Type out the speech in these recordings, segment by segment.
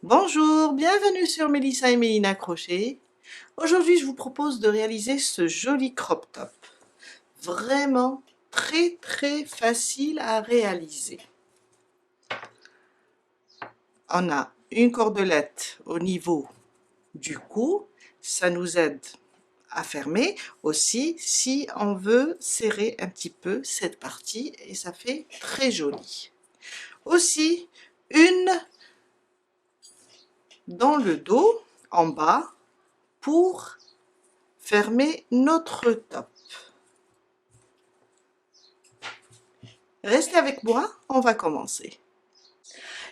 Bonjour, bienvenue sur Mélissa et Mélina Crochet. Aujourd'hui, je vous propose de réaliser ce joli crop top. Vraiment très facile à réaliser. On a une cordelette au niveau du cou, ça nous aide à fermer aussi si on veut serrer un petit peu cette partie et ça fait très joli. Aussi, une dans le dos, en bas, pour fermer notre top. Restez avec moi, on va commencer.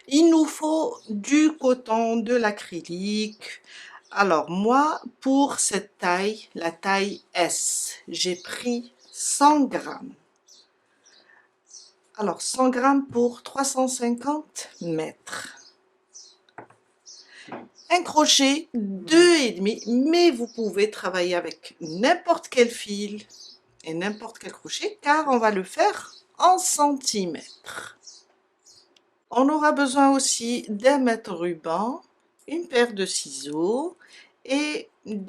Il nous faut du coton, de l'acrylique. Alors moi, pour cette taille, la taille S, j'ai pris 100 grammes. Alors 100 grammes pour 350 mètres. Un crochet 2,5, mais vous pouvez travailler avec n'importe quel fil et n'importe quel crochet, car on va le faire en centimètres. On aura besoin aussi d'un mètre ruban, une paire de ciseaux et une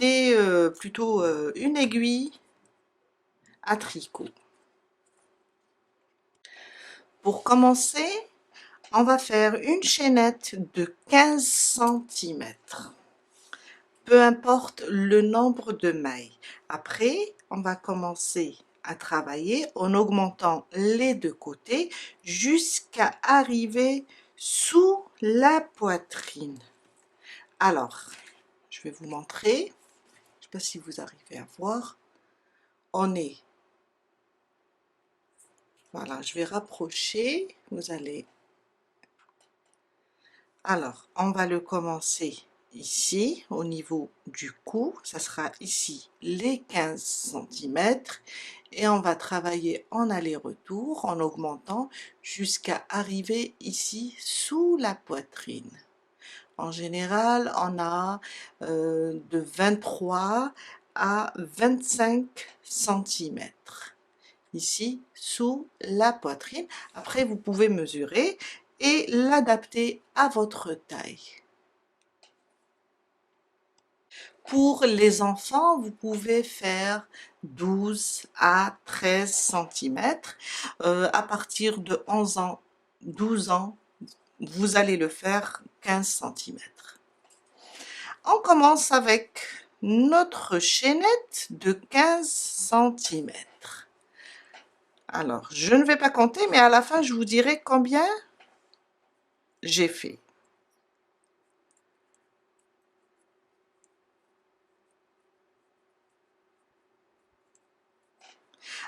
aiguille à tricot. Pour commencer, on va faire une chaînette de 15 cm. Peu importe le nombre de mailles. Après, on va commencer à travailler en augmentant les deux côtés jusqu'à arriver sous la poitrine. Alors, je vais vous montrer. Je ne sais pas si vous arrivez à voir. On est... Voilà, je vais rapprocher. Vous allez... Alors, on va le commencer ici, au niveau du cou. Ça sera ici les 15 cm. Et on va travailler en aller-retour, en augmentant jusqu'à arriver ici, sous la poitrine. En général, on a de 23 à 25 cm. Ici, sous la poitrine. Après, vous pouvez mesurer et l'adapter à votre taille. Pour les enfants, vous pouvez faire 12 à 13 cm. À partir de 11 ans, 12 ans, vous allez le faire 15 cm. On commence avec notre chaînette de 15 cm. Alors, je ne vais pas compter, mais à la fin, je vous dirai combien j'ai fait.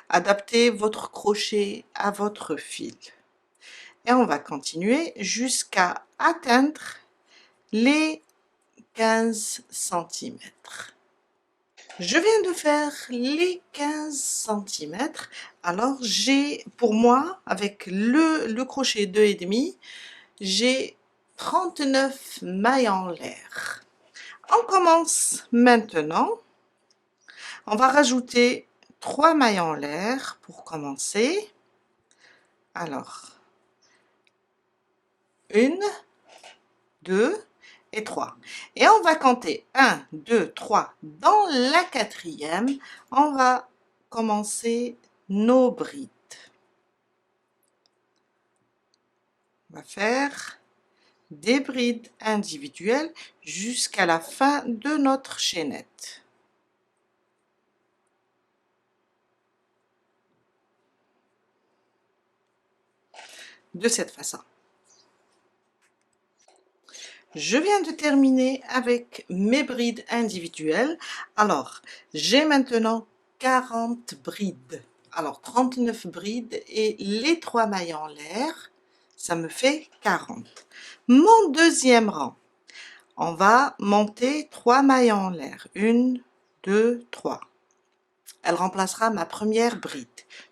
Adaptez votre crochet à votre fil. Et on va continuer jusqu'à atteindre les 15 cm. Je viens de faire les 15 cm. Alors j'ai, pour moi, avec le crochet 2,5, j'ai 39 mailles en l'air. On commence maintenant. On va rajouter 3 mailles en l'air pour commencer. Alors, 1, 2 et 3. Et on va compter 1, 2, 3. Dans la quatrième, on va commencer nos brides. On va faire des brides individuelles jusqu'à la fin de notre chaînette. De cette façon. Je viens de terminer avec mes brides individuelles. Alors, j'ai maintenant 40 brides. Alors, 39 brides et les 3 mailles en l'air, ça me fait 40. Mon deuxième rang, on va monter 3 mailles en l'air. 1, 2, 3. Elle remplacera ma première bride.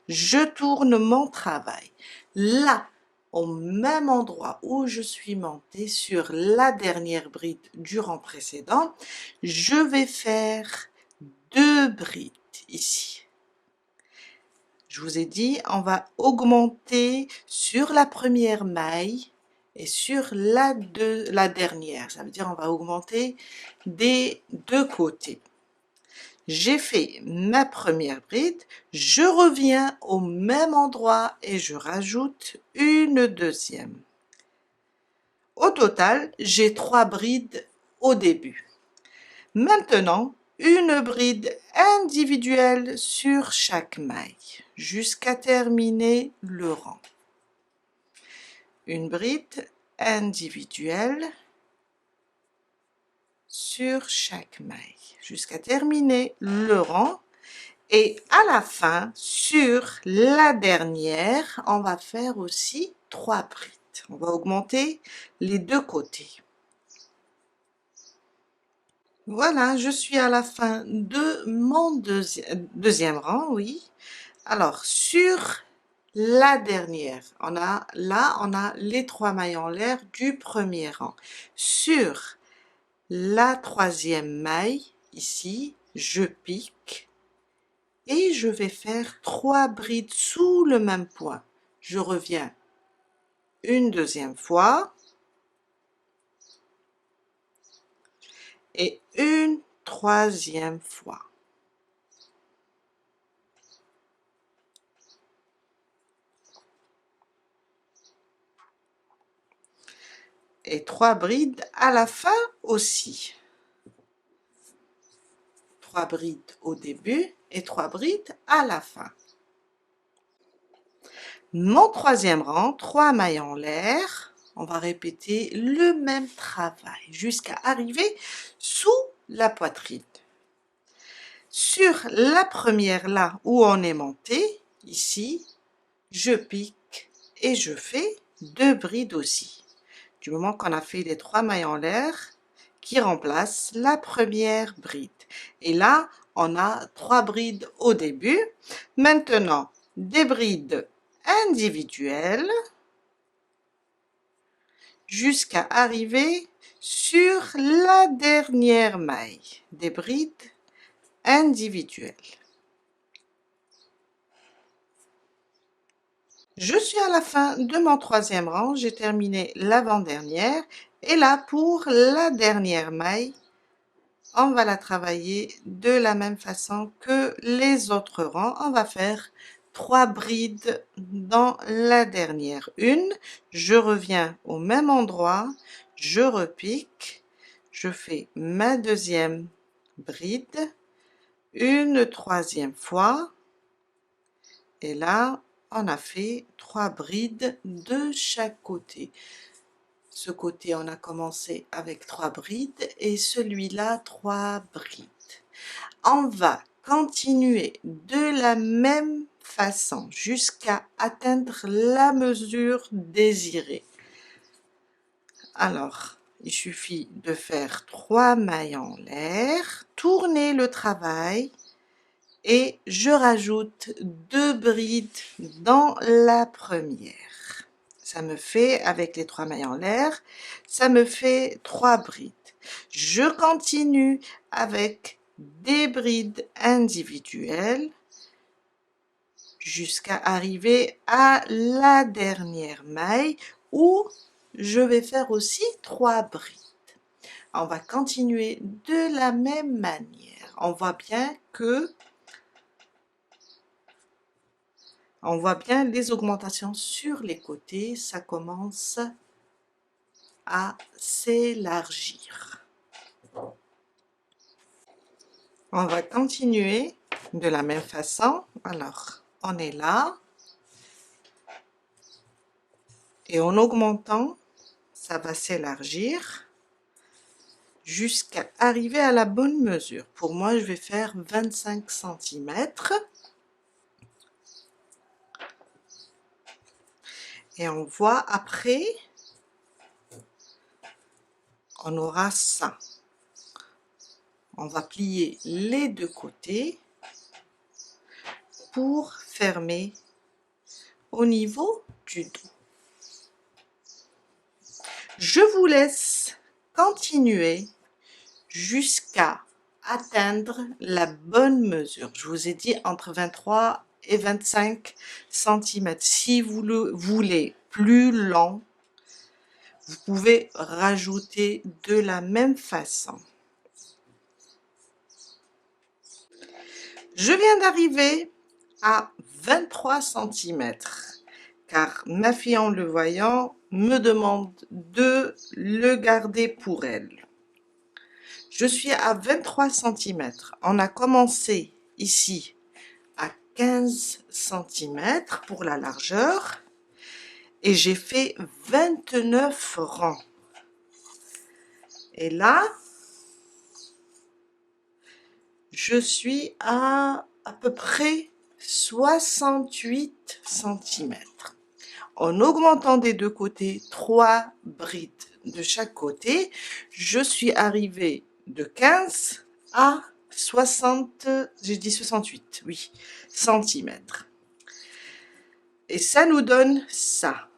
Je tourne mon travail. Là, au même endroit où je suis montée sur la dernière bride du rang précédent, je vais faire 2 brides ici. Je vous ai dit, on va augmenter sur la première maille et sur la dernière. Ça veut dire on va augmenter des deux côtés. J'ai fait ma première bride, je reviens au même endroit et je rajoute une deuxième. Au total, j'ai 3 brides au début. Maintenant, une bride individuelle sur chaque maille jusqu'à terminer le rang. Une bride individuelle sur chaque maille jusqu'à terminer le rang. Et à la fin, sur la dernière, on va faire aussi 3 brides. On va augmenter les deux côtés. Voilà, je suis à la fin de mon deuxième rang, oui. Alors, sur la dernière, on a les 3 mailles en l'air du premier rang. Sur la troisième maille, ici, je pique et je vais faire 3 brides sous le même point. Je reviens une deuxième fois et une troisième fois. Et 3 brides à la fin aussi. 3 brides au début et 3 brides à la fin. Mon troisième rang, 3 mailles en l'air. On va répéter le même travail jusqu'à arriver sous la poitrine. Sur la première là où on est monté, ici, je pique et je fais 2 brides aussi. Du moment qu'on a fait les 3 mailles en l'air qui remplacent la première bride. Et là, on a 3 brides au début. Maintenant, des brides individuelles jusqu'à arriver sur la dernière maille. Des brides individuelles. Je suis à la fin de mon troisième rang, j'ai terminé l'avant-dernière et là pour la dernière maille, on va la travailler de la même façon que les autres rangs. On va faire 3 brides dans la dernière. Une, je reviens au même endroit, je repique, je fais ma deuxième bride, une troisième fois et là, on a fait 3 brides de chaque côté. Ce côté, on a commencé avec 3 brides et celui-là, 3 brides. On va continuer de la même façon jusqu'à atteindre la mesure désirée. Alors, il suffit de faire 3 mailles en l'air, tourner le travail et je rajoute 2 brides dans la première. Ça me fait, avec les 3 mailles en l'air, ça me fait 3 brides. Je continue avec des brides individuelles jusqu'à arriver à la dernière maille où je vais faire aussi 3 brides. On va continuer de la même manière. On voit bien les augmentations sur les côtés, ça commence à s'élargir. On va continuer de la même façon. Alors, on est là. Et en augmentant, ça va s'élargir jusqu'à arriver à la bonne mesure. Pour moi, je vais faire 25 cm. Et on voit après, on aura ça. On va plier les deux côtés pour fermer au niveau du dos. Je vous laisse continuer jusqu'à atteindre la bonne mesure. Je vous ai dit entre 23 et 25 cm. Si vous le voulez plus long, Vous pouvez rajouter de la même façon. Je viens d'arriver à 23 cm, car ma fille, en le voyant, me demande de le garder pour elle. Je suis à 23 cm. On a commencé ici à 15 cm pour la largeur et j'ai fait 29 rangs. Et là, je suis à peu près 68 cm. En augmentant des deux côtés, 3 brides de chaque côté, je suis arrivée de 15 à 60, j'ai dit 68, oui, centimètres. Et ça nous donne ça.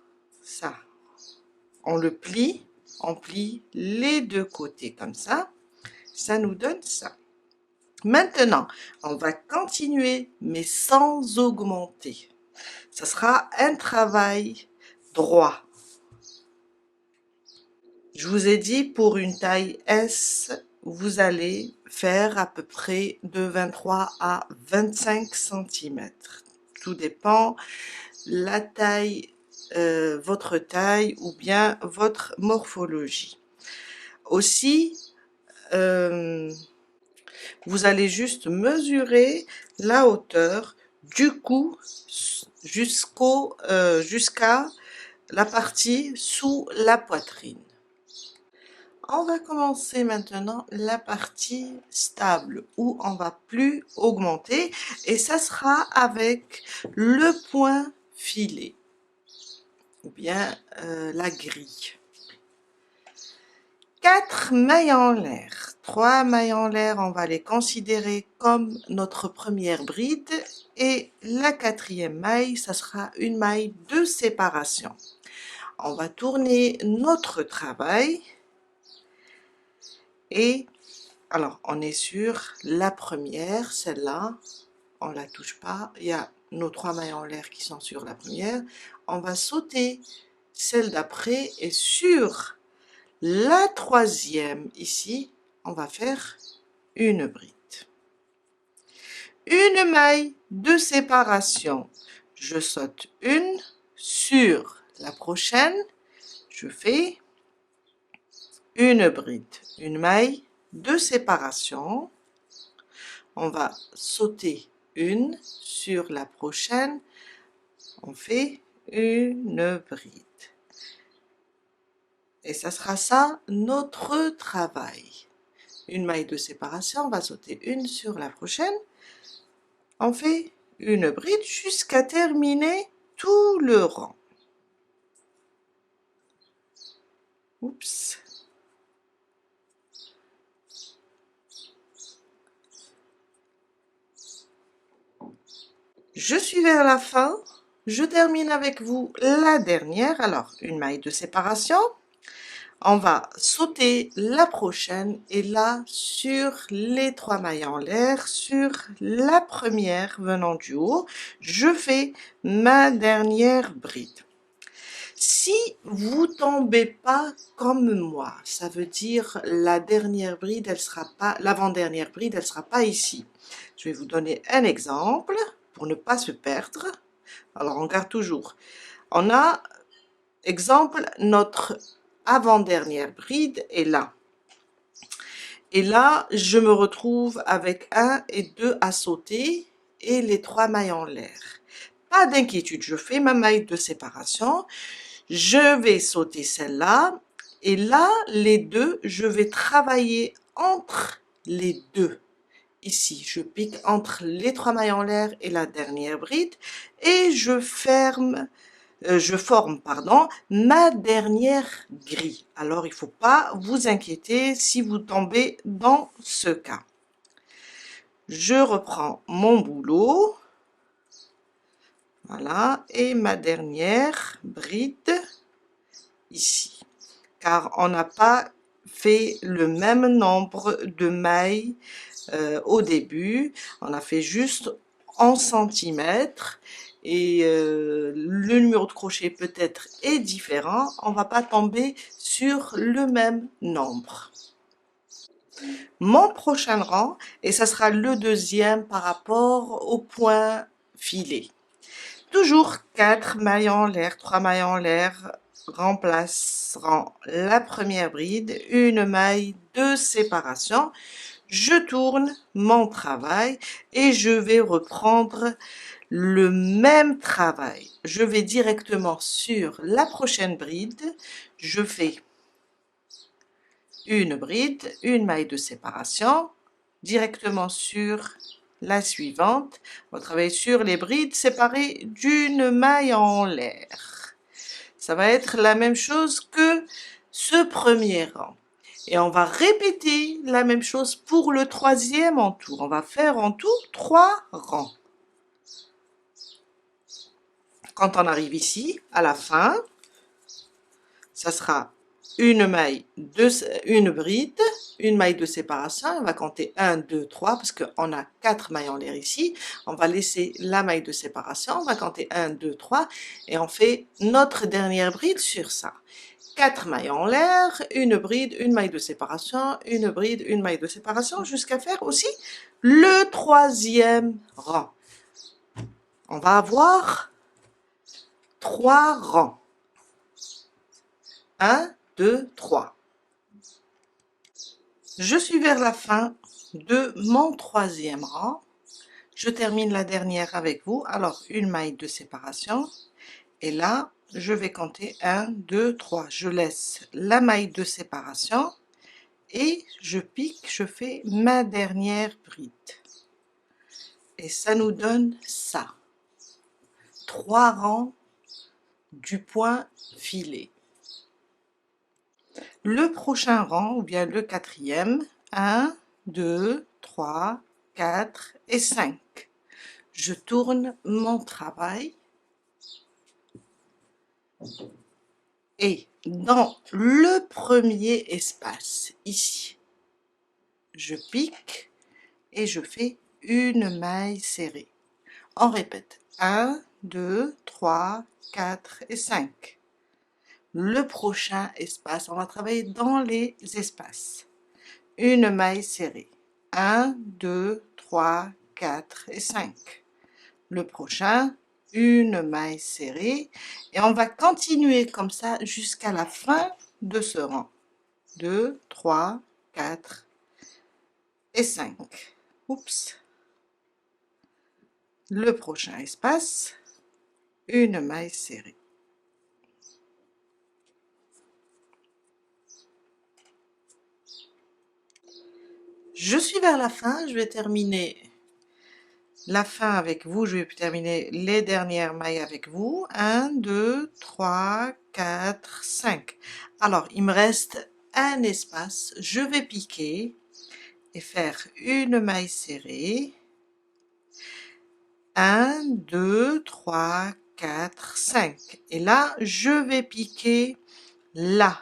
On le plie, on plie les deux côtés comme ça nous donne ça. Maintenant, on va continuer, mais sans augmenter. Ça sera un travail droit. Je vous ai dit, pour une taille S, vous allez faire à peu près de 23 à 25 cm. Tout dépend la taille, votre taille ou bien votre morphologie. Aussi, vous allez juste mesurer la hauteur du cou jusqu'à la partie sous la poitrine. On va commencer maintenant la partie stable où on va plus augmenter et ça sera avec le point filet ou bien la grille. 4 mailles en l'air, 3 mailles en l'air, on va les considérer comme notre première bride et la 4e maille, ça sera une maille de séparation. On va tourner notre travail. Et alors, on est sur la première, celle-là, on la touche pas. Il y a nos 3 mailles en l'air qui sont sur la première. On va sauter celle d'après et sur la 3e, ici, on va faire une bride. Une maille de séparation. Je saute une sur la prochaine. Je fais une bride, une maille de séparation. On va sauter une sur la prochaine. On fait une bride. Et ça sera ça notre travail. Une maille de séparation, on va sauter une sur la prochaine. On fait une bride jusqu'à terminer tout le rang. Oups. Je suis vers la fin. Je termine avec vous la dernière. Alors, une maille de séparation. On va sauter la prochaine et là, sur les 3 mailles en l'air, sur la première venant du haut, je fais ma dernière bride. Si vous tombez pas comme moi, ça veut dire la dernière bride, elle sera pas, l'avant-dernière bride, elle sera pas ici. Je vais vous donner un exemple pour ne pas se perdre. Alors, on garde toujours. On a, exemple, notre avant-dernière bride est là. Et là, je me retrouve avec 1 et 2 à sauter et les 3 mailles en l'air. Pas d'inquiétude, je fais ma maille de séparation. Je vais sauter celle-là. Et là, les deux, je vais travailler entre les deux. Ici, je pique entre les 3 mailles en l'air et la dernière bride. Et je forme ma dernière grille. Alors, il ne faut pas vous inquiéter si vous tombez dans ce cas. Je reprends mon boulot. Voilà, et ma dernière bride ici. Car on n'a pas fait le même nombre de mailles au début. On a fait juste en centimètres. et le numéro de crochet peut-être est différent, on va pas tomber sur le même nombre. Mon prochain rang, et ça sera le deuxième par rapport au point filet. Toujours 4 mailles en l'air, 3 mailles en l'air, remplaceront la première bride, une maille de séparation. Je tourne mon travail et je vais reprendre le même travail. Je vais directement sur la prochaine bride, je fais une bride, une maille de séparation, directement sur la suivante. On va travailler sur les brides séparées d'une maille en l'air. Ça va être la même chose que ce premier rang. Et on va répéter la même chose pour le troisième en tout. On va faire en tout 3 rangs. Quand on arrive ici, à la fin, ça sera une bride, une maille de séparation. On va compter 1, 2, 3 parce qu'on a 4 mailles en l'air ici. On va laisser la maille de séparation. On va compter 1, 2, 3 et on fait notre dernière bride sur ça. 4 mailles en l'air, une bride, une maille de séparation, une bride, une maille de séparation jusqu'à faire aussi le troisième rang. On va avoir 3 rangs. 1, 2, 3. Je suis vers la fin de mon troisième rang. Je termine la dernière avec vous. Alors, une maille de séparation. Et là, je vais compter 1, 2, 3. Je laisse la maille de séparation et je pique, je fais ma dernière bride. Et ça nous donne ça. 3 rangs du point filet. Le prochain rang, ou bien le quatrième, 1, 2, 3, 4 et 5. Je tourne mon travail et dans le premier espace, ici, je pique et je fais une maille serrée. On répète, 1, 2, 3, 4 et 5. Le prochain espace, on va travailler dans les espaces. Une maille serrée. 1, 2, 3, 4 et 5. Le prochain, une maille serrée. Et on va continuer comme ça jusqu'à la fin de ce rang. 2, 3, 4 et 5. Oups. Le prochain espace, une maille serrée. Je suis vers la fin, je vais terminer la fin avec vous, je vais terminer les dernières mailles avec vous. 1, 2, 3, 4, 5. Alors, il me reste un espace, je vais piquer et faire une maille serrée. 1, 2, 3, 4, 5. Et là, je vais piquer là.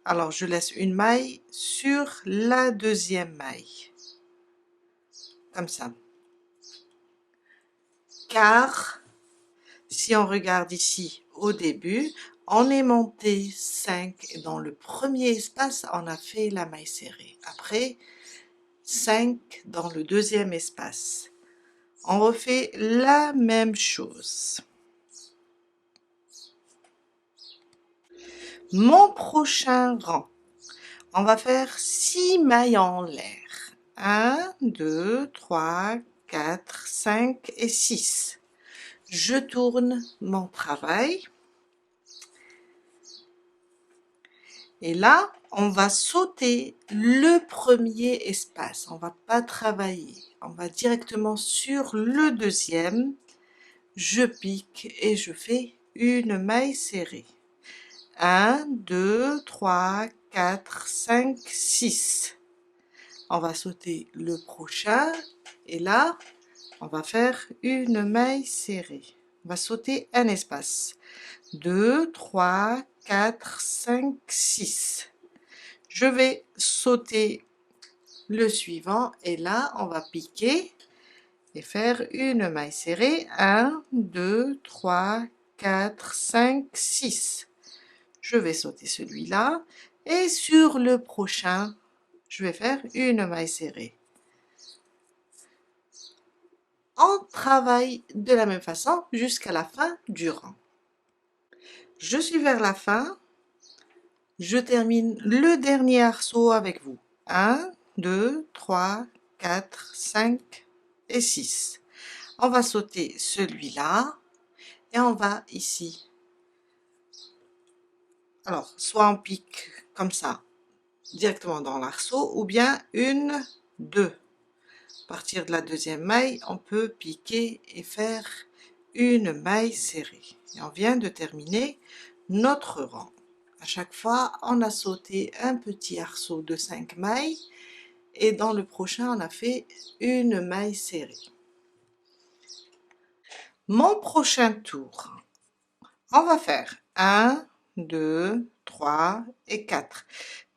Alors je laisse une maille sur la deuxième maille. Comme ça. Car, si on regarde ici au début, on est monté 5 et dans le premier espace, on a fait la maille serrée. Après, 5 dans le deuxième espace. On refait la même chose. Mon prochain rang, on va faire 6 mailles en l'air. 1, 2, 3, 4, 5 et 6. Je tourne mon travail. Et là, on va sauter le premier espace. On va pas travailler. On va directement sur le deuxième. Je pique et je fais une maille serrée. 1, 2, 3, 4, 5, 6. On va sauter le prochain. Et là, on va faire une maille serrée. On va sauter un espace. 2, 3, 4, 5, 6. Je vais sauter le suivant et là, on va piquer et faire une maille serrée. 1, 2, 3, 4, 5, 6. Je vais sauter celui-là et sur le prochain, je vais faire une maille serrée. On travaille de la même façon jusqu'à la fin du rang. Je suis vers la fin. Je termine le dernier arceau avec vous. 1, 2, 3, 4, 5 et 6. On va sauter celui-là et on va ici. Alors, soit on pique comme ça, directement dans l'arceau, ou bien une, deux. À partir de la deuxième maille, on peut piquer et faire une maille serrée. Et on vient de terminer notre rang. À chaque fois, on a sauté un petit arceau de 5 mailles et dans le prochain, on a fait une maille serrée. Mon prochain tour, on va faire 1, 2, 3 et 4.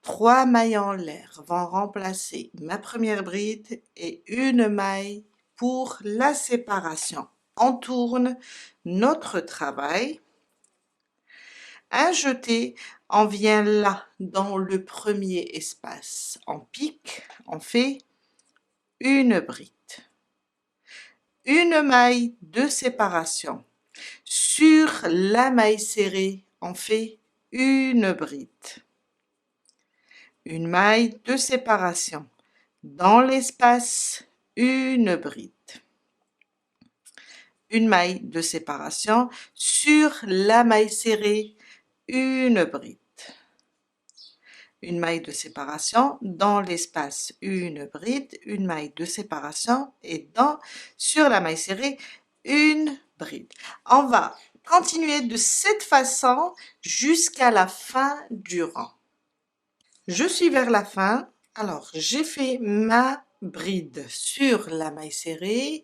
3 mailles en l'air vont remplacer ma première bride et une maille pour la séparation. On tourne notre travail. Un jeté, on vient là dans le premier espace. On pique, on fait une bride. Une maille de séparation. Sur la maille serrée, on fait une bride. Une maille de séparation. Dans l'espace, une bride. Une maille de séparation. Sur la maille serrée, une bride. Une maille de séparation. Dans l'espace, une bride. Une maille de séparation. Et sur la maille serrée, une bride. On va continuer de cette façon jusqu'à la fin du rang. Je suis vers la fin. Alors, j'ai fait ma bride sur la maille serrée.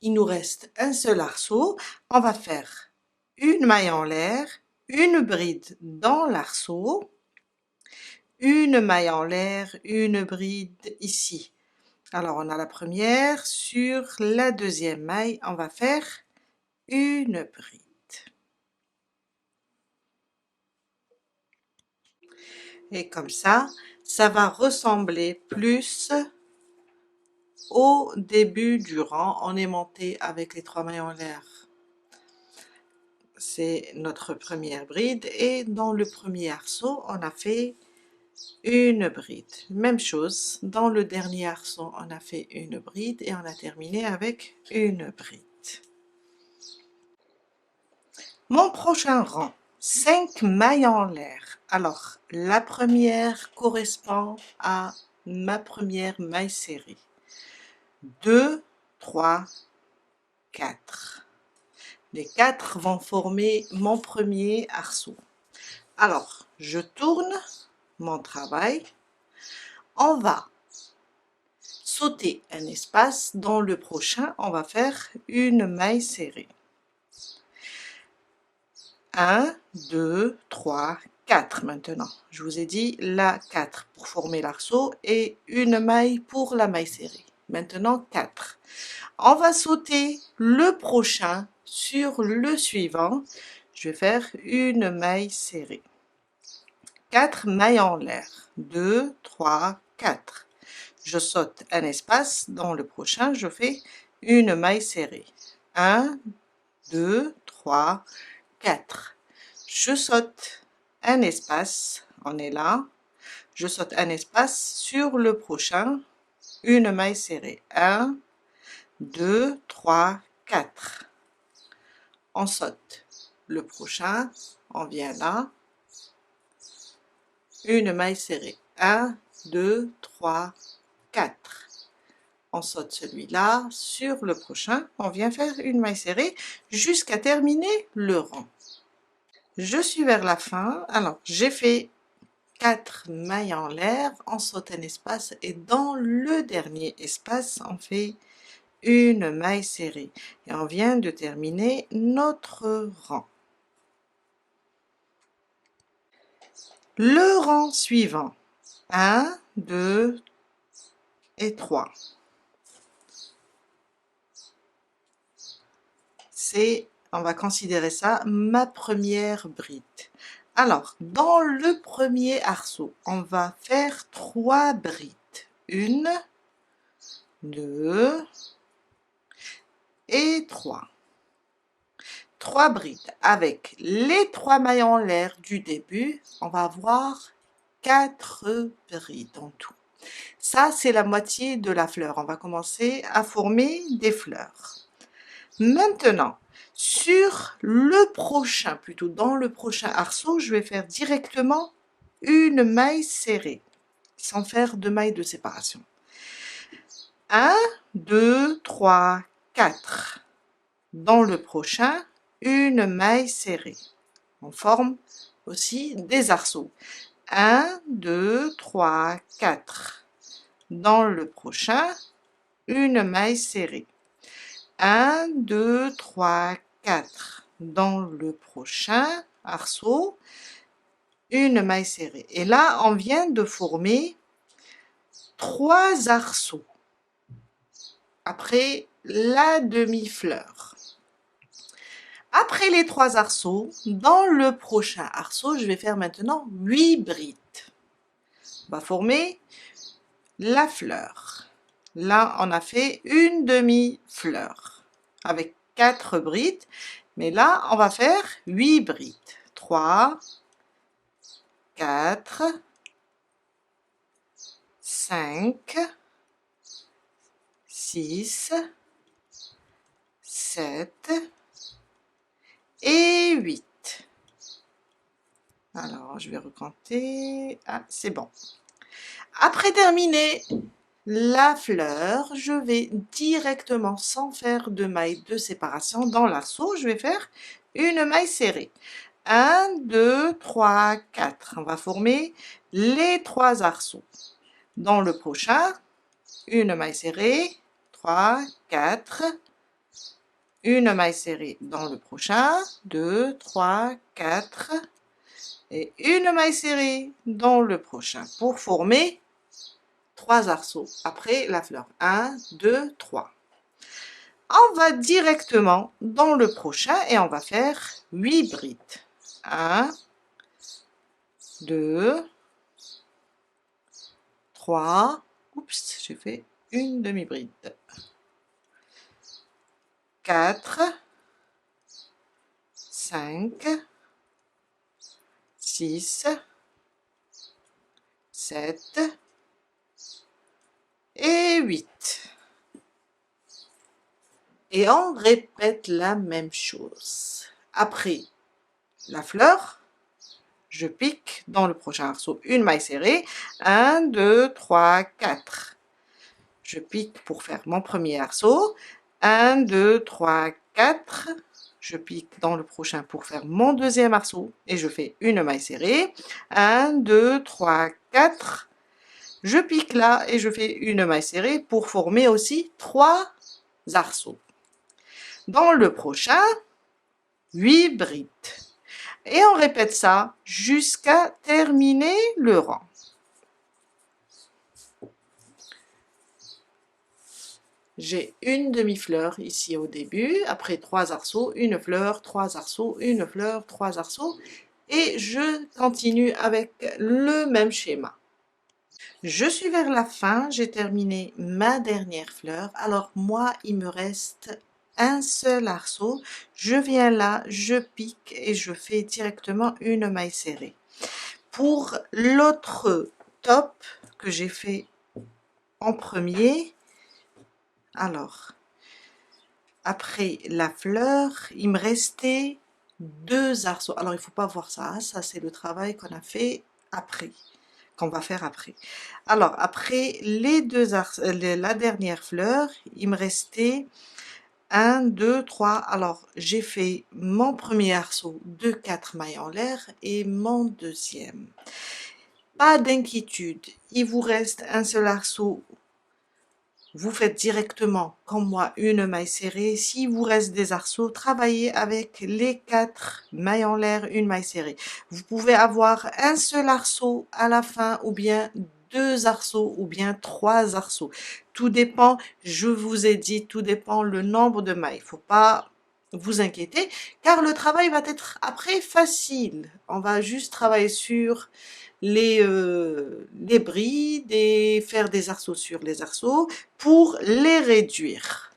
Il nous reste un seul arceau. On va faire une maille en l'air, une bride dans l'arceau, une maille en l'air, une bride ici. Alors, on a la première. Sur la deuxième maille, on va faire une bride. Et comme ça va ressembler plus au début du rang. On est monté avec les 3 mailles en l'air. C'est notre première bride et dans le premier arceau, on a fait une bride. Même chose, dans le dernier arceau, on a fait une bride et on a terminé avec une bride. Mon prochain rang, 5 mailles en l'air. Alors, la première correspond à ma première maille serrée. 2, 3, 4. Les 4 vont former mon premier arceau. Alors, je tourne mon travail. On va sauter un espace. Dans le prochain, on va faire une maille serrée. 1, 2, 3, 4 maintenant. Je vous ai dit la 4 pour former l'arceau et une maille pour la maille serrée. Maintenant 4. On va sauter le prochain sur le suivant. Je vais faire une maille serrée. 4 mailles en l'air. 2, 3, 4. Je saute un espace. Dans le prochain, je fais une maille serrée. 1, 2, 3, 4. Je saute un espace. On est là. Je saute un espace sur le prochain. Une maille serrée. 1, 2, 3, 4. On saute le prochain. On vient là. Une maille serrée. 1, 2, 3, 4. On saute celui-là. Sur le prochain, on vient faire une maille serrée jusqu'à terminer le rang. Je suis vers la fin. Alors, j'ai fait 4 mailles en l'air. On saute un espace et dans le dernier espace, on fait une maille serrée. Et on vient de terminer notre rang. Le rang suivant. 1, 2 et 3. on va considérer ça ma première bride. Alors, dans le premier arceau, on va faire 3 brides. 1, 2 et 3. 3 brides avec les 3 mailles en l'air du début, on va avoir 4 brides en tout. Ça, c'est la moitié de la fleur. On va commencer à former des fleurs. Maintenant, sur le prochain, plutôt dans le prochain arceau, je vais faire directement une maille serrée, sans faire de maille de séparation. 1, 2, 3, 4. Dans le prochain, une maille serrée. On forme aussi des arceaux. 1, 2, 3, 4. Dans le prochain, une maille serrée. 1, 2, 3, 4. Dans le prochain arceau, une maille serrée. Et là, on vient de former 3 arceaux après la demi-fleur. Après les 3 arceaux, dans le prochain arceau, je vais faire maintenant 8 brides. On va former la fleur. Là, on a fait une demi-fleur avec 4 brides. Mais là, on va faire 8 brides. 3, 4, 5, 6, 7 et 8. Alors, je vais recompter. Ah, c'est bon. Après terminer la fleur, je vais directement, sans faire de maille de séparation dans l'arceau, je vais faire une maille serrée. 1, 2, 3, 4. On va former les 3 arceaux. Dans le prochain, une maille serrée, 3, 4. Une maille serrée dans le prochain, 2, 3, 4. Et une maille serrée dans le prochain pour former 3 arceaux après la fleur. 1, 2, 3. On va directement dans le prochain et on va faire 8 brides. 1, 2, 3. Oups, j'ai fait une demi-bride. 4, 5, 6, 7 et 8. Et on répète la même chose. Après la fleur, je pique dans le prochain arceau une maille serrée. 1, 2, 3, 4. Je pique pour faire mon premier arceau. 1, 2, 3, 4. Je pique dans le prochain pour faire mon deuxième arceau. Et je fais une maille serrée. 1, 2, 3, 4. Je pique là et je fais une maille serrée pour former aussi 3 arceaux. Dans le prochain, 8 brides. Et on répète ça jusqu'à terminer le rang. J'ai une demi-fleur ici au début, après 3 arceaux, une fleur, 3 arceaux, une fleur, 3 arceaux. Et je continue avec le même schéma. Je suis vers la fin, j'ai terminé ma dernière fleur. Alors moi, il me reste un seul arceau. Je viens là, je pique et je fais directement une maille serrée. Pour l'autre top que j'ai fait en premier, alors, après la fleur, il me restait 2 arceaux. Alors, il ne faut pas voir ça, hein, ça c'est le travail qu'on a fait après, qu'on va faire après. Alors, après les 2 arceaux, la dernière fleur, il me restait 1, 2, 3. Alors, j'ai fait mon premier arceau de 4 mailles en l'air et mon deuxième. Pas d'inquiétude, il vous reste un seul arceau. Vous faites directement, comme moi, une maille serrée. S'il vous reste des arceaux, travaillez avec les 4 mailles en l'air, une maille serrée. Vous pouvez avoir un seul arceau à la fin ou bien 2 arceaux ou bien 3 arceaux. Tout dépend, je vous ai dit, tout dépend le nombre de mailles. Il ne faut pas vous inquiéter, car le travail va être après facile. On va juste travailler sur les brides et faire des arceaux sur les arceaux pour les réduire.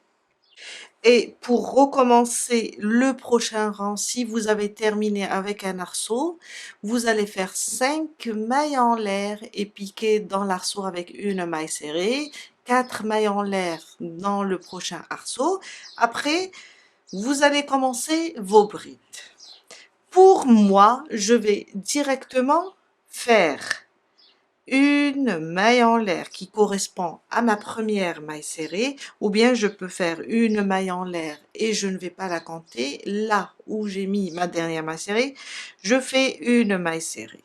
Et pour recommencer le prochain rang, si vous avez terminé avec un arceau, vous allez faire 5 mailles en l'air et piquer dans l'arceau avec une maille serrée, 4 mailles en l'air dans le prochain arceau. Après, vous allez commencer vos brides. Pour moi, je vais directement faire une maille en l'air qui correspond à ma première maille serrée, ou bien je peux faire une maille en l'air et je ne vais pas la compter. Là où j'ai mis ma dernière maille serrée, je fais une maille serrée.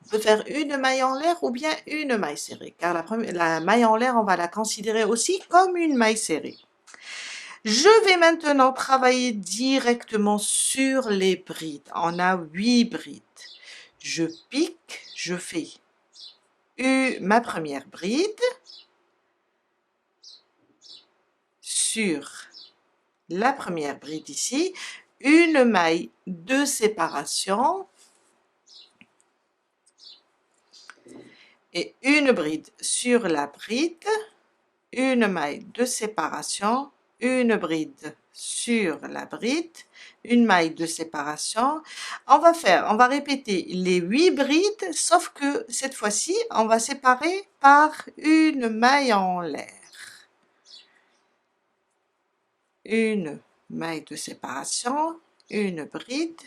On peut faire une maille en l'air ou bien une maille serrée, car la maille en l'air, on va la considérer aussi comme une maille serrée. Je vais maintenant travailler directement sur les brides. On a 8 brides. Je pique, je fais ma première bride sur la première bride ici, une maille de séparation et une bride sur la bride, une maille de séparation, une bride sur la bride, une maille de séparation. On va répéter les 8 brides, sauf que cette fois-ci, on va séparer par une maille en l'air. Une maille de séparation, une bride,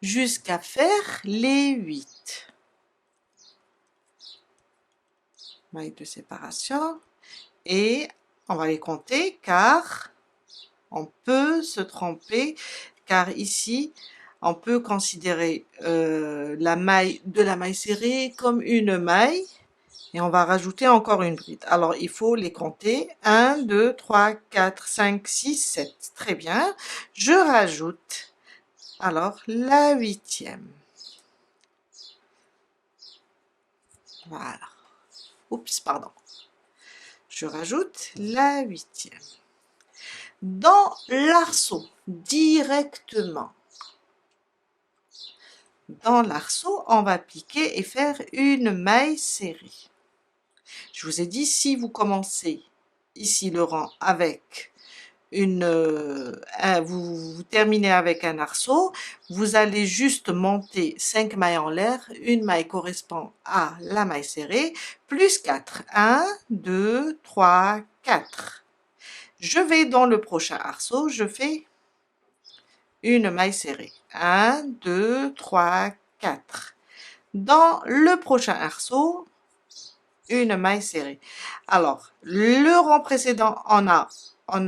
jusqu'à faire les 8. Maille de séparation, et on va les compter car on peut se tromper, car ici on peut considérer la maille de la maille serrée comme une maille et on va rajouter encore une bride. Alors il faut les compter 1, 2, 3, 4, 5, 6, 7. Très bien. Je rajoute alors la 8e. Voilà. Oups, pardon. Je rajoute la 8e. Dans l'arceau, directement. Dans l'arceau, on va piquer et faire une maille serrée. Je vous ai dit, si vous commencez ici le rang avec vous terminez avec un arceau, vous allez juste monter 5 mailles en l'air, une maille correspond à la maille serrée, plus 4. 1, 2, 3, 4. Je vais dans le prochain arceau, je fais une maille serrée. 1, 2, 3, 4. Dans le prochain arceau, une maille serrée. Alors, le rang précédent, on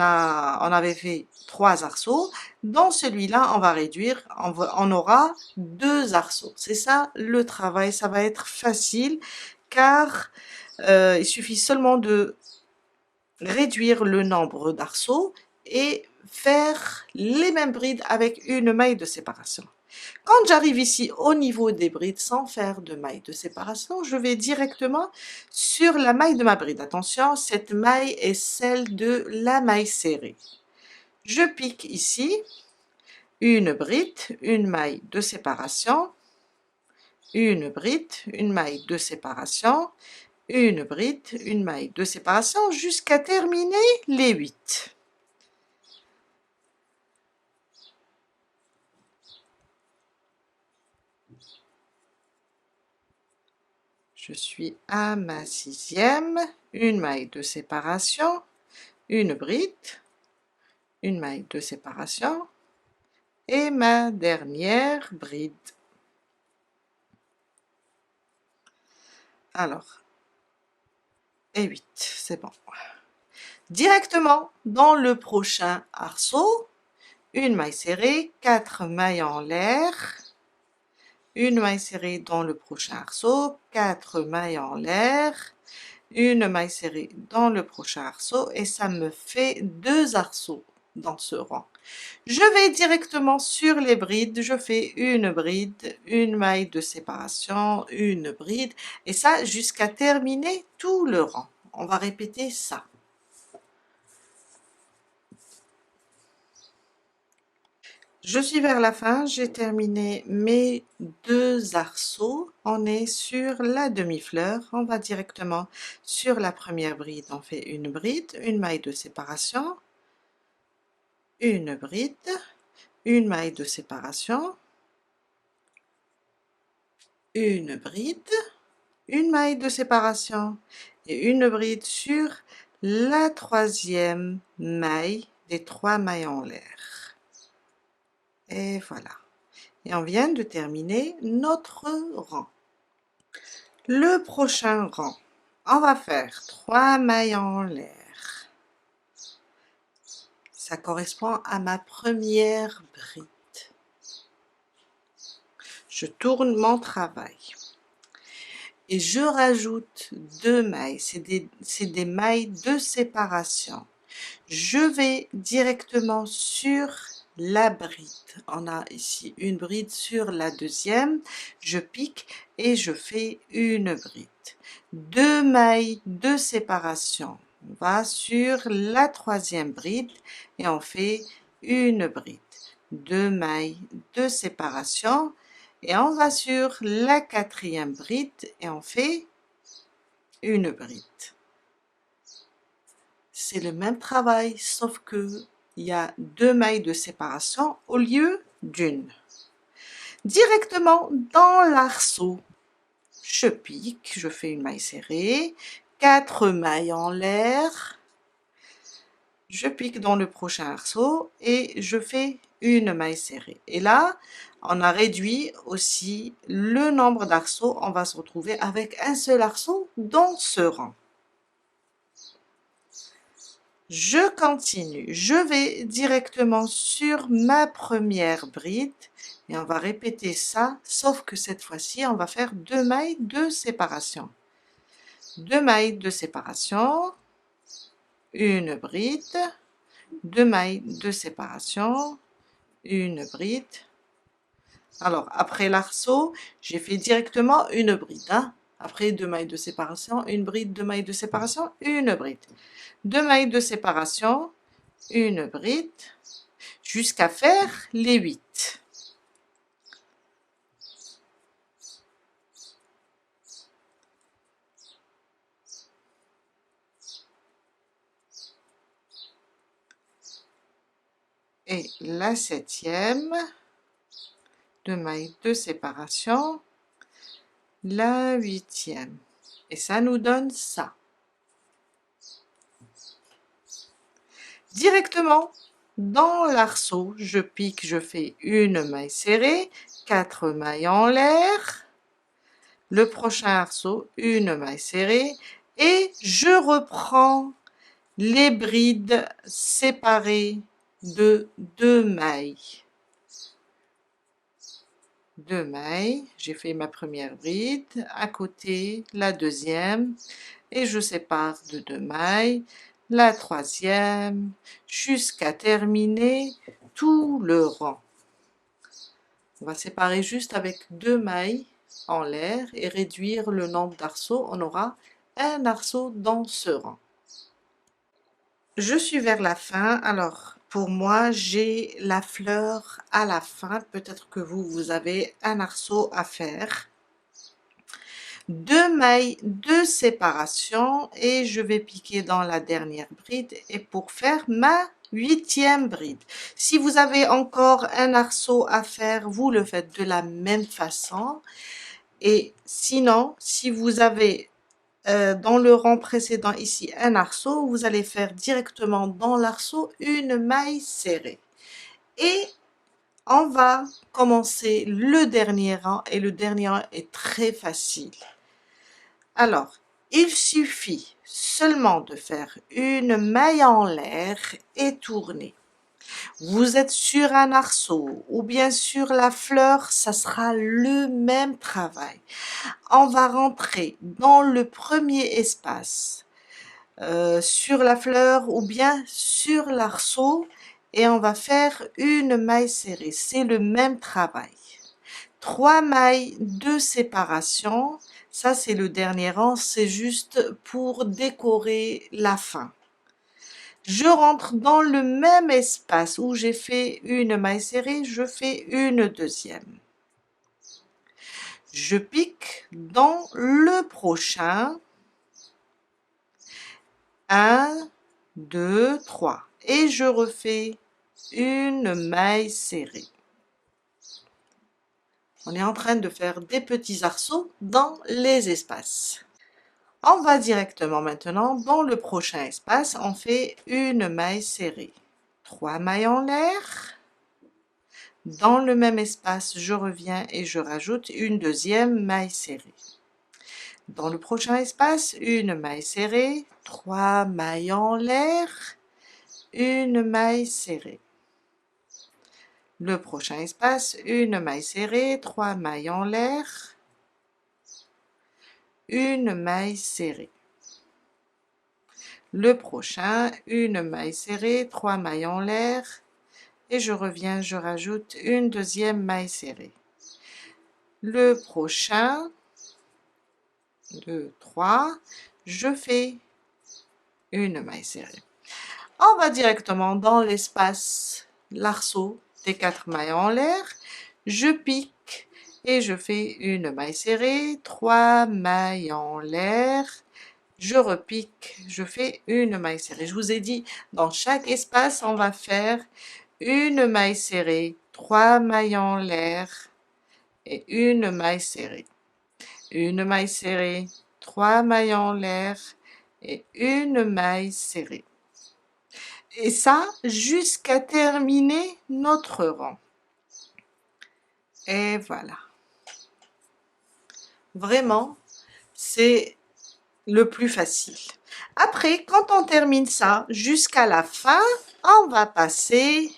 avait fait 3 arceaux. Dans celui-là, on va réduire, on aura 2 arceaux. C'est ça le travail, ça va être facile car il suffit seulement de réduire le nombre d'arceaux et faire les mêmes brides avec une maille de séparation. Quand j'arrive ici au niveau des brides sans faire de maille de séparation, je vais directement sur la maille de ma bride. Attention, cette maille est celle de la maille serrée. Je pique ici une bride, une maille de séparation, une bride, une maille de séparation, une bride, une maille de séparation jusqu'à terminer les 8. Je suis à ma 6e, une maille de séparation, une bride, une maille de séparation et ma dernière bride. Alors, et 8, c'est bon. Directement dans le prochain arceau, une maille serrée, 4 mailles en l'air, une maille serrée dans le prochain arceau, 4 mailles en l'air, une maille serrée dans le prochain arceau et ça me fait 2 arceaux dans ce rang. Je vais directement sur les brides, je fais une bride, une maille de séparation, une bride et ça jusqu'à terminer tout le rang. On va répéter ça. Je suis vers la fin, j'ai terminé mes 2 arceaux. On est sur la demi-fleur. On va directement sur la première bride. On fait une bride, une maille de séparation, une bride, une maille de séparation, une bride, une maille de séparation et une bride sur la troisième maille des 3 mailles en l'air. Et voilà. Et on vient de terminer notre rang. Le prochain rang, on va faire 3 mailles en l'air. Ça correspond à ma première bride. Je tourne mon travail et je rajoute 2 mailles, c'est des mailles de séparation. Je vais directement sur la bride. On a ici une bride sur la deuxième, je pique et je fais une bride. 2 mailles de séparation. On va sur la troisième bride et on fait une bride. 2 mailles de séparation et on va sur la quatrième bride et on fait une bride. C'est le même travail, sauf que il y a 2 mailles de séparation au lieu d'une. Directement dans l'arceau, je pique, je fais une maille serrée, 4 mailles en l'air, je pique dans le prochain arceau et je fais une maille serrée. Et là, on a réduit aussi le nombre d'arceaux. On va se retrouver avec un seul arceau dans ce rang. Je continue. Je vais directement sur ma première bride et on va répéter ça, sauf que cette fois-ci, on va faire 2 mailles de séparation. 2 mailles de séparation, une bride, 2 mailles de séparation, une bride. Alors, après l'arceau, j'ai fait directement une bride. Hein? Après 2 mailles de séparation, une bride, 2 mailles de séparation, une bride. 2 mailles de séparation, une bride, jusqu'à faire les 8. Et la 7e, 2 mailles de séparation, la 8e. Et ça nous donne ça. Directement dans l'arceau, je pique, je fais une maille serrée, 4 mailles en l'air, le prochain arceau, une maille serrée, et je reprends les brides séparées de 2 mailles. 2 mailles, j'ai fait ma première bride, à côté la deuxième, et je sépare de 2 mailles, la troisième, jusqu'à terminer tout le rang. On va séparer juste avec 2 mailles en l'air et réduire le nombre d'arceaux. On aura un arceau dans ce rang. Je suis vers la fin, alors pour moi j'ai la fleur à la fin, peut-être que vous avez un arceau à faire. 2 mailles de séparation et je vais piquer dans la dernière bride et pour faire ma 8e bride. Si vous avez encore un arceau à faire, vous le faites de la même façon. Et sinon, si vous avez dans le rang précédent ici un arceau, vous allez faire directement dans l'arceau une maille serrée. Et on va commencer le dernier rang et le dernier rang est très facile. Alors, il suffit seulement de faire une maille en l'air et tourner. Vous êtes sur un arceau ou bien sur la fleur, ça sera le même travail. On va rentrer dans le premier espace sur la fleur ou bien sur l'arceau et on va faire une maille serrée. C'est le même travail. 3 mailles de séparation. Ça, c'est le dernier rang. C'est juste pour décorer la fin. Je rentre dans le même espace où j'ai fait une maille serrée, je fais une deuxième. Je pique dans le prochain. 1, 2, 3. Et je refais une maille serrée. On est en train de faire des petits arceaux dans les espaces. On va directement maintenant dans le prochain espace, on fait une maille serrée. 3 mailles en l'air. Dans le même espace, je reviens et je rajoute une deuxième maille serrée. Dans le prochain espace, une maille serrée, 3 mailles en l'air, une maille serrée. Le prochain espace, une maille serrée, 3 mailles en l'air, une maille serrée. Le prochain, une maille serrée, 3 mailles en l'air, et je reviens, je rajoute une deuxième maille serrée. Le prochain, 2, 3, je fais une maille serrée. On va directement dans l'espace, l'arceau des 4 mailles en l'air, je pique et je fais une maille serrée, 3 mailles en l'air, je repique, je fais une maille serrée. Je vous ai dit, dans chaque espace, on va faire une maille serrée, 3 mailles en l'air et une maille serrée. Une maille serrée, 3 mailles en l'air et une maille serrée. Et ça, jusqu'à terminer notre rang. Et voilà. Vraiment, c'est le plus facile. Après, quand on termine ça, jusqu'à la fin, on va passer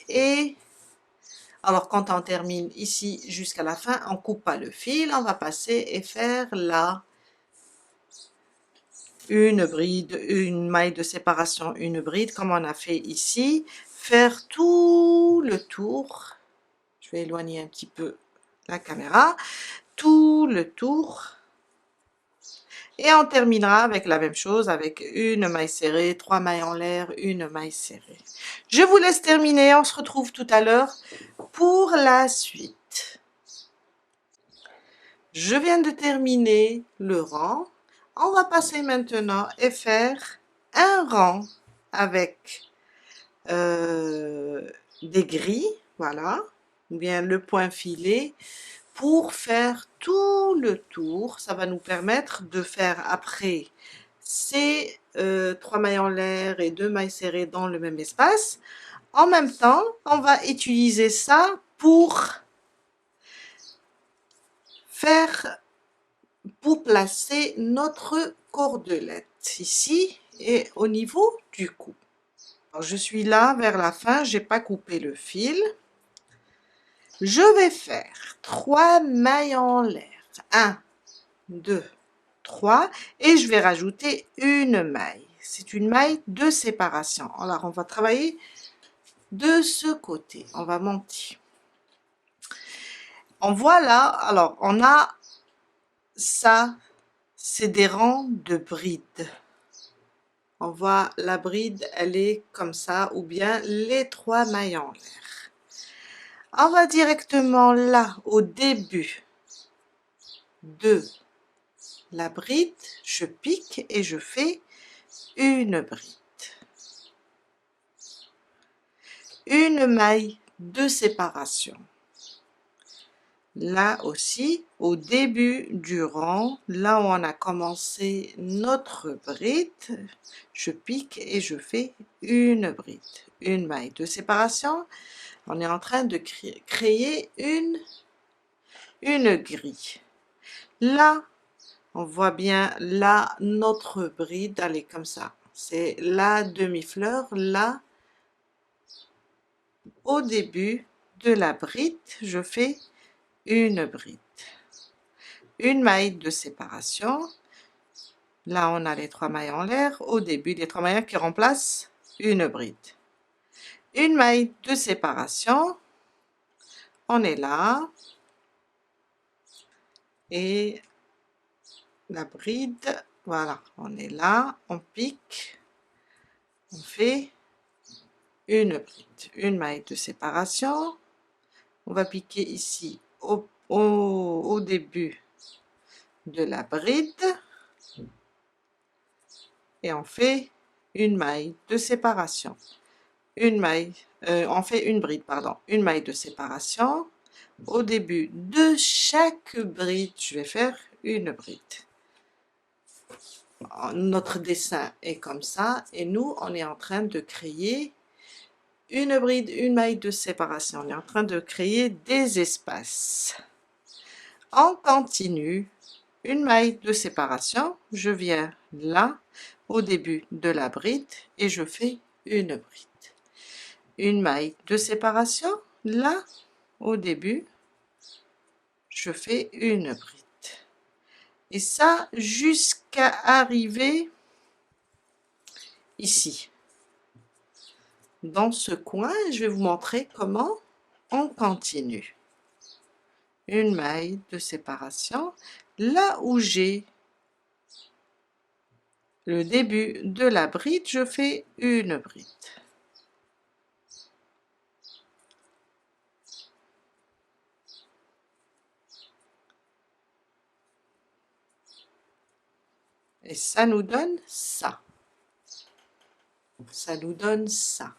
et... Alors, quand on termine ici jusqu'à la fin, on coupe pas le fil, on va passer et faire là une bride, une maille de séparation, une bride, comme on a fait ici. Faire tout le tour. Je vais éloigner un petit peu la caméra. Tout le tour. Et on terminera avec la même chose, avec une maille serrée, 3 mailles en l'air, une maille serrée. Je vous laisse terminer, on se retrouve tout à l'heure pour la suite. Je viens de terminer le rang. On va passer maintenant et faire un rang avec des grilles, voilà, ou bien le point filé, pour faire tout le tour. Ça va nous permettre de faire après ces 3 mailles en l'air et 2 mailles serrées dans le même espace. En même temps, on va utiliser ça pour placer notre cordelette ici et au niveau du cou. Alors, je suis là vers la fin, j'ai pas coupé le fil. Je vais faire 3 mailles en l'air. 1, 2, 3 et je vais rajouter une maille. C'est une maille de séparation. Alors, on va travailler de ce côté. On va monter. On voit là, alors, on a ça, c'est des rangs de brides. On voit la bride, elle est comme ça, ou bien les 3 mailles en l'air. On va directement là, au début de la bride, je pique et je fais une bride. Une maille de séparation. Là aussi, au début du rang, là où on a commencé notre bride, je pique et je fais une bride. Une maille de séparation. On est en train de créer une grille. Là, on voit bien, là, notre bride, elle est comme ça. C'est la demi-fleur, là, au début de la bride, je fais une bride. Une maille de séparation. Là, on a les 3 mailles en l'air. Au début, les 3 mailles qui remplacent une bride. Une maille de séparation. On est là. Et la bride, Voilà, on est là, on pique, on fait une bride, une maille de séparation. On va piquer ici au début de la bride et on fait une maille de séparation. On fait une bride, pardon, une maille de séparation. Au début de chaque bride, je vais faire une bride. Notre dessin est comme ça et nous, on est en train de créer une bride, une maille de séparation. On est en train de créer des espaces. On continue, une maille de séparation. Je viens là, au début de la bride et je fais une bride. Une maille de séparation, là, au début, je fais une bride. Et ça, jusqu'à arriver ici. Dans ce coin, je vais vous montrer comment on continue. Une maille de séparation, là où j'ai le début de la bride, je fais une bride. Et ça nous donne ça. Ça nous donne ça.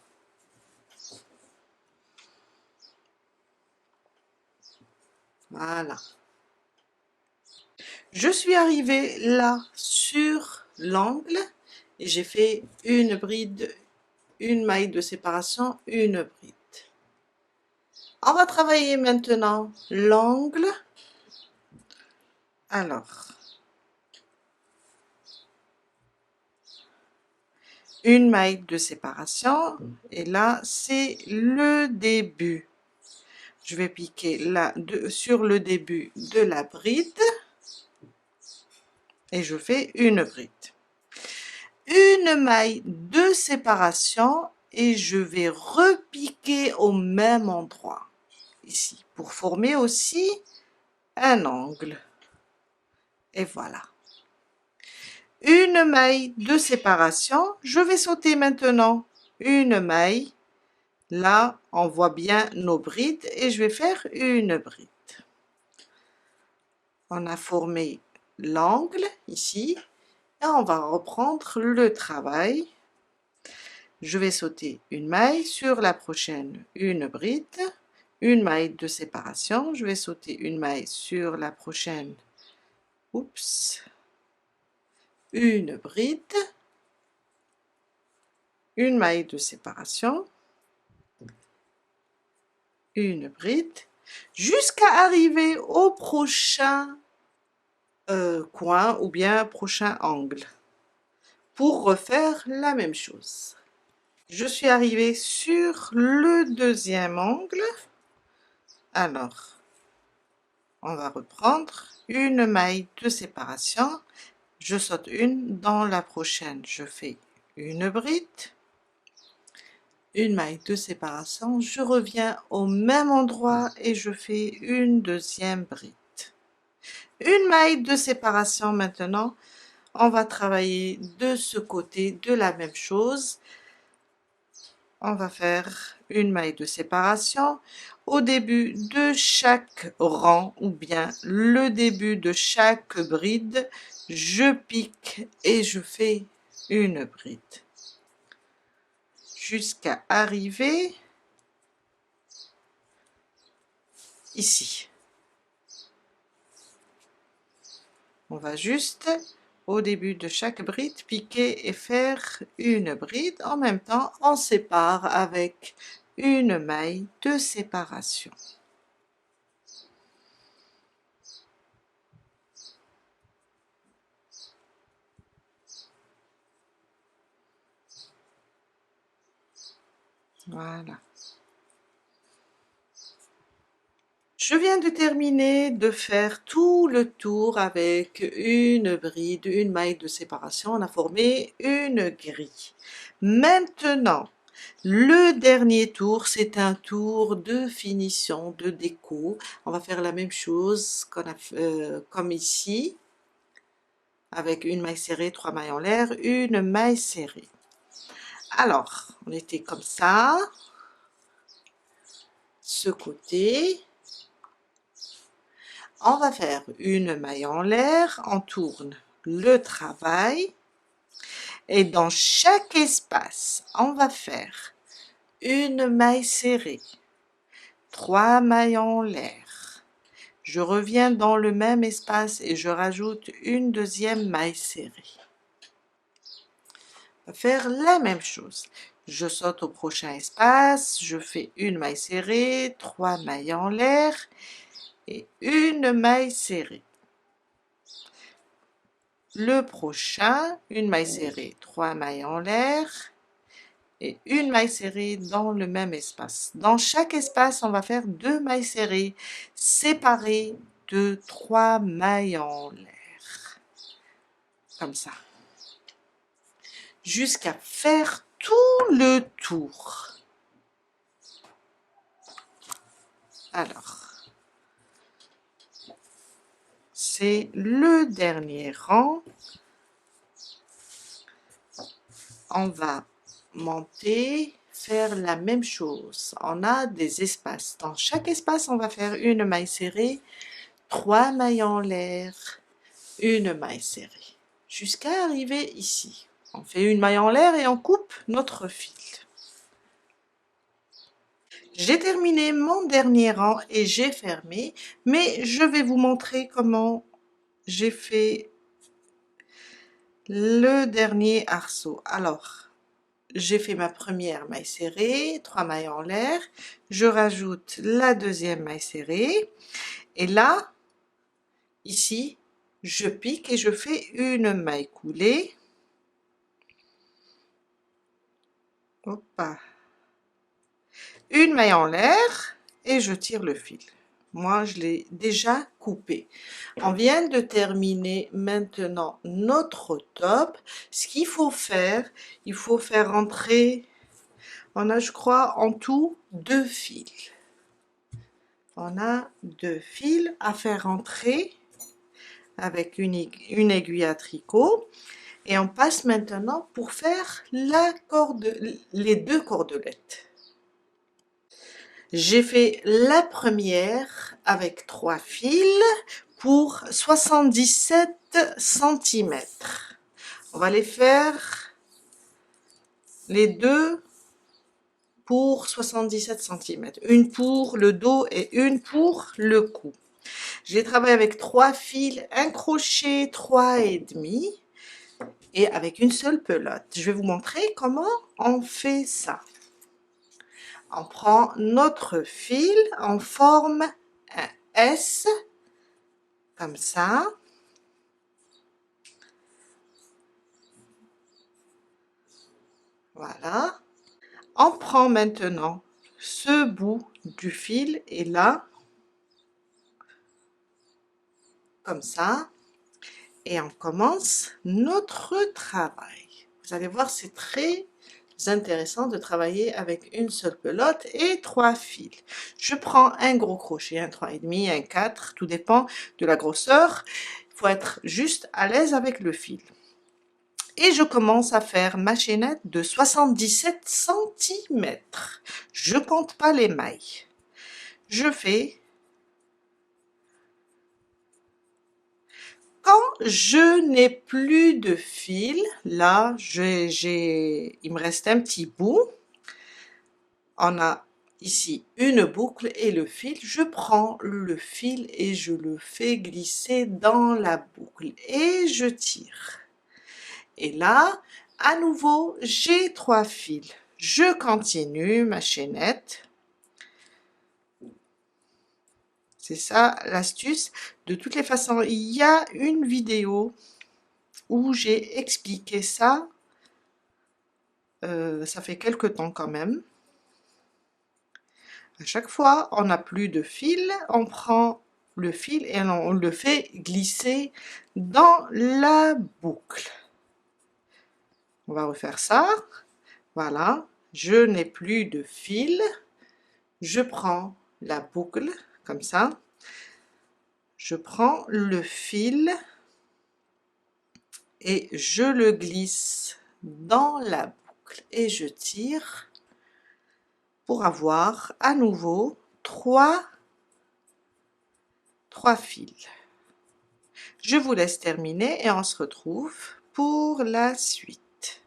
Voilà. Je suis arrivée là sur l'angle et j'ai fait une bride, une maille de séparation, une bride. On va travailler maintenant l'angle. Alors, une maille de séparation et là c'est le début. Je vais piquer là sur le début de la bride et je fais une bride. Une maille de séparation et je vais repiquer au même endroit ici pour former aussi un angle. Et voilà. Une maille de séparation. Je vais sauter maintenant une maille. Là, on voit bien nos brides et je vais faire une bride. On a formé l'angle ici et on va reprendre le travail. Je vais sauter une maille, sur la prochaine une bride, une maille de séparation. Je vais sauter une maille sur la prochaine, oups, une bride, une maille de séparation, une bride, jusqu'à arriver au prochain coin ou bien prochain angle pour refaire la même chose. Je suis arrivée sur le deuxième angle. Alors, on va reprendre une maille de séparation. Je saute une, dans la prochaine, je fais une bride, une maille de séparation, je reviens au même endroit et je fais une deuxième bride. Une maille de séparation maintenant, on va travailler de ce côté de la même chose. On va faire une maille de séparation au début de chaque rang ou bien le début de chaque bride. Je pique et je fais une bride jusqu'à arriver ici. On va juste au début de chaque bride piquer et faire une bride. En même temps, on sépare avec une maille de séparation. Voilà. Je viens de terminer de faire tout le tour avec une bride, une maille de séparation. On a formé une grille. Maintenant, le dernier tour, c'est un tour de finition, de déco. On va faire la même chose comme ici. avec une maille serrée, 3 mailles en l'air, une maille serrée. Alors, on était comme ça, ce côté. On va faire une maille en l'air, on tourne le travail et dans chaque espace, on va faire une maille serrée, 3 mailles en l'air. Je reviens dans le même espace et je rajoute une deuxième maille serrée. On va faire la même chose. Je saute au prochain espace, je fais une maille serrée, 3 mailles en l'air et une maille serrée. Le prochain, une maille serrée, 3 mailles en l'air et une maille serrée dans le même espace. Dans chaque espace, on va faire 2 mailles serrées séparées de 3 mailles en l'air. Comme ça. Jusqu'à faire tout le tour. Alors, c'est le dernier rang. On va monter, faire la même chose. On a des espaces. Dans chaque espace, on va faire une maille serrée, 3 mailles en l'air, une maille serrée, jusqu'à arriver ici. On fait une maille en l'air et on coupe notre fil. J'ai terminé mon dernier rang et j'ai fermé, mais je vais vous montrer comment j'ai fait le dernier arceau. Alors, j'ai fait ma première maille serrée, 3 mailles en l'air, je rajoute la deuxième maille serrée et là, ici, je pique et je fais une maille coulée. Hoppa. Une maille en l'air et je tire le fil. Moi, je l'ai déjà coupé. On vient de terminer maintenant notre top. Ce qu'il faut faire, il faut faire entrer, on a, je crois, en tout 2 fils. On a 2 fils à faire entrer avec une aiguille à tricot. Et on passe maintenant pour faire les 2 cordelettes. J'ai fait la première avec 3 fils pour 77 cm. On va les faire les deux pour 77 cm. Une pour le dos et une pour le cou. J'ai travaillé avec 3 fils, un crochet 3,5 et avec une seule pelote. Je vais vous montrer comment on fait ça. On prend notre fil, on forme un S, comme ça. Voilà. On prend maintenant ce bout du fil et là, comme ça, et on commence notre travail. Vous allez voir, c'est très intéressant de travailler avec une seule pelote et 3 fils. Je prends un gros crochet, un 3,5, un 4, tout dépend de la grosseur. Il faut être juste à l'aise avec le fil. Et je commence à faire ma chaînette de 77 cm. Je compte pas les mailles. Je fais, quand je n'ai plus de fil, là, il me reste un petit bout. On a ici une boucle et le fil. Je prends le fil et je le fais glisser dans la boucle et je tire. Et là, à nouveau, j'ai 3 fils. Je continue ma chaînette. C'est ça l'astuce. De toutes les façons, il y a une vidéo où j'ai expliqué ça. Ça fait quelque temps quand même. À chaque fois, on n'a plus de fil, on prend le fil et on le fait glisser dans la boucle. On va refaire ça. Voilà, je n'ai plus de fil. Je prends la boucle, comme ça. Je prends le fil et je le glisse dans la boucle et je tire pour avoir à nouveau trois fils. Je vous laisse terminer et on se retrouve pour la suite.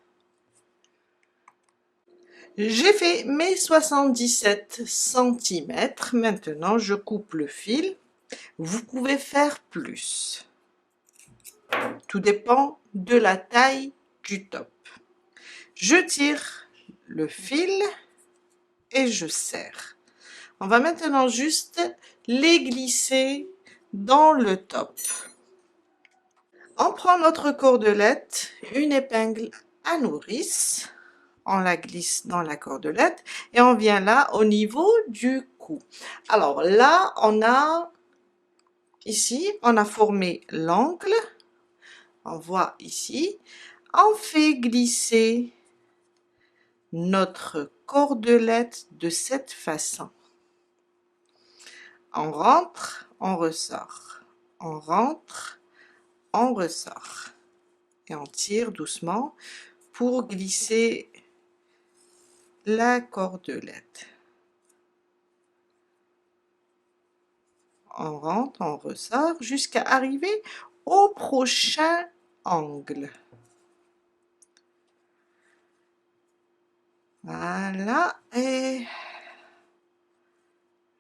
J'ai fait mes 77 cm. Maintenant, je coupe le fil. Vous pouvez faire plus. Tout dépend de la taille du top. Je tire le fil et je serre. On va maintenant juste les glisser dans le top. On prend notre cordelette, une épingle à nourrice, on la glisse dans la cordelette et on vient là au niveau du cou. Alors là, ici, on a formé l'angle, on voit ici, on fait glisser notre cordelette de cette façon. On rentre, on ressort, on rentre, on ressort et on tire doucement pour glisser la cordelette. On rentre, on ressort jusqu'à arriver au prochain angle. Voilà, et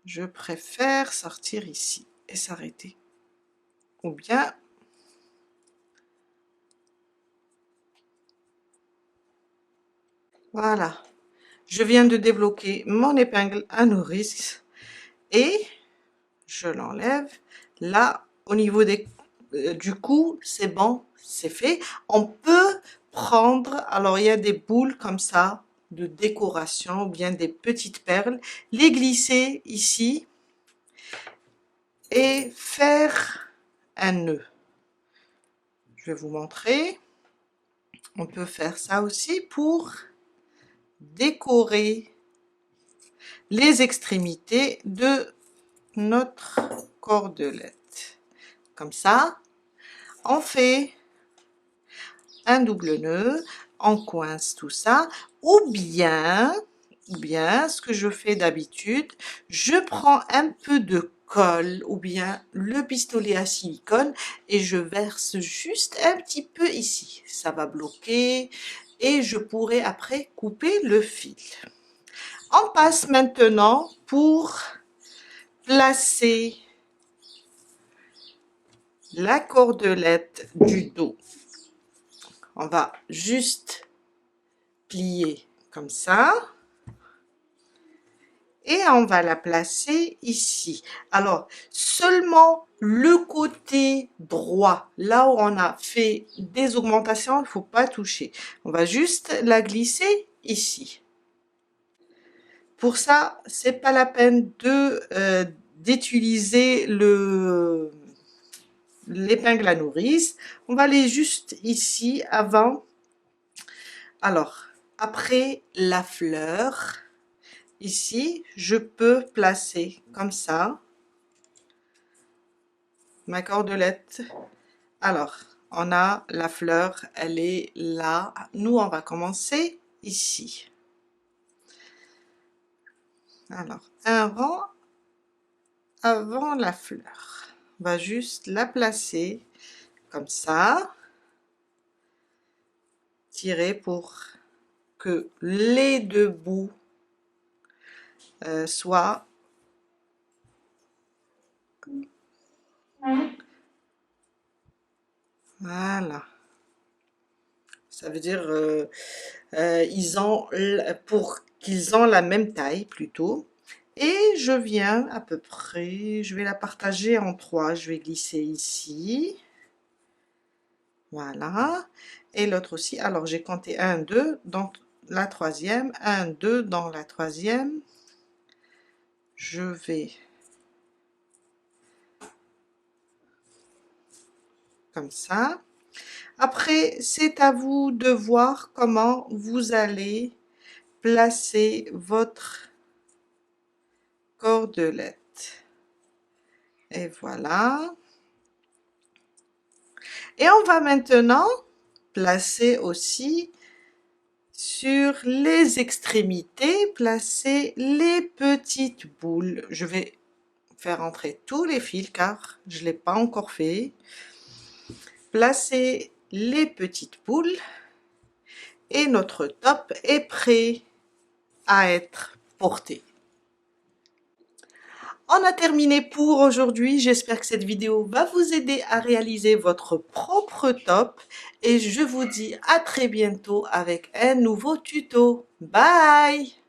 je préfère sortir ici et s'arrêter. Ou bien voilà, je viens de débloquer mon épingle à nourrice et je l'enlève. Là, au niveau du cou, c'est bon, c'est fait. On peut prendre, alors il y a des boules comme ça de décoration ou bien des petites perles, les glisser ici et faire un nœud. Je vais vous montrer. On peut faire ça aussi pour décorer les extrémités de notre cordelette. Comme ça, on fait un double nœud, on coince tout ça, ou bien ce que je fais d'habitude, je prends un peu de colle ou bien le pistolet à silicone et je verse juste un petit peu ici. Ça va bloquer et je pourrai après couper le fil. On passe maintenant pour placer la cordelette du dos. On va juste plier comme ça et on va la placer ici. Alors seulement le côté droit, là où on a fait des augmentations, il ne faut pas toucher. On va juste la glisser ici. Pour ça, c'est pas la peine d'utiliser l'épingle à nourrice. On va aller juste ici avant. Alors, après la fleur, ici, je peux placer comme ça ma cordelette. Alors, on a la fleur, elle est là. Nous, on va commencer ici. Alors, un rang avant la fleur. On va juste la placer comme ça. Tirer pour que les deux bouts soient voilà. Ça veut dire pour qu'ils ont la même taille plutôt. Et je viens à peu près, je vais la partager en trois. Je vais glisser ici. Voilà. Et l'autre aussi. Alors j'ai compté 1, 2 dans la troisième, 1, 2 dans la troisième. Je vais comme ça. Après, c'est à vous de voir comment vous allez placer votre cordelette. Et voilà. Et on va maintenant placez aussi sur les extrémités, placez les petites boules. Je vais faire entrer tous les fils car je ne l'ai pas encore fait. Placez les petites boules et notre top est prêt à être porté. On a terminé pour aujourd'hui. J'espère que cette vidéo va vous aider à réaliser votre propre top et je vous dis à très bientôt avec un nouveau tuto. Bye!